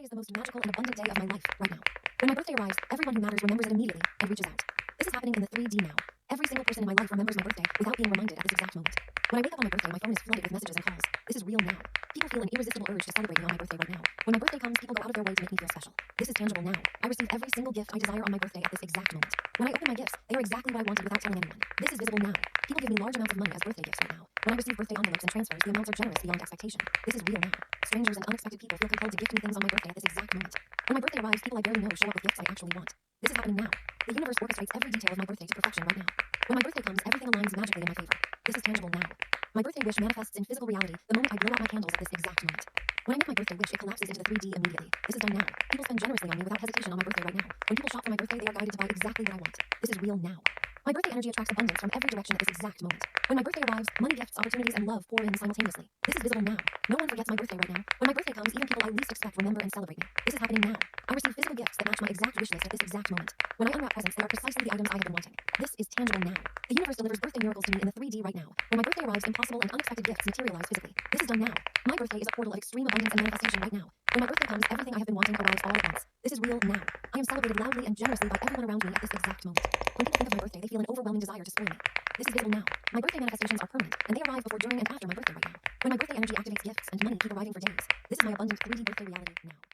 birthday is the most magical and abundant day of my life right now. When my birthday arrives, everyone who matters remembers it immediately and reaches out. This is happening in the 3D now. Every single person in my life remembers my birthday without being reminded at this exact moment. When I wake up on my birthday, my phone is flooded with messages and calls. This is real now. People feel an irresistible urge to celebrate me on my birthday right now. When my birthday comes, people go out of their way to make me feel special. This is tangible now. I receive every single gift I desire on my birthday at this exact moment. When I open my gifts, they are exactly what I wanted without telling anyone. This is visible now. People give me large amounts of money as birthday gifts right now. When I receive birthday envelopes and transfers, the amounts are generous beyond expectation. This is real now. Strangers and unexpected people feel compelled to gift me things on my birthday at this exact moment. When my birthday arrives, people I barely know show up with gifts I actually want. This is happening now. The universe orchestrates every detail of my birthday to perfection right now. When my birthday comes, everything aligns magically in my favor. This is tangible now. My birthday wish manifests in physical reality the moment I blow out my candles at this exact moment. When I make my birthday wish, it collapses into the 3D immediately. This is done now. People spend generously on me without hesitation on my birthday right now. When people shop for my birthday, they are guided to buy exactly what I want. This is real now. My birthday energy attracts abundance from every direction at this exact moment. When my birthday arrives, money, gifts, opportunities, and love pour in simultaneously. This is visible now. No one forgets my birthday right now. When my birthday comes, even people I least expect remember and celebrate me. This is happening now. I receive physical gifts that match my exact wish list at this exact moment. When I unwrap presents, they are precisely the items I have been wanting. This is tangible now. The universe delivers birthday miracles to me in the 3D right now. When my birthday arrives, impossible and unexpected gifts materialize physically. This is done now. My birthday is a portal of extreme abundance and manifestation right now. When my birthday comes, everything I have been wanting arrives all at once. This is real now. I am celebrated loudly and generously by everyone around me at this exact moment. When people think of my birthday, they feel an overwhelming desire to spoil me. This is visible now. My birthday manifestations are permanent, and they arrive before, during, and after my birthday right now. When my birthday energy activates, gifts and money keep arriving for days. This is my abundant 3D birthday reality now.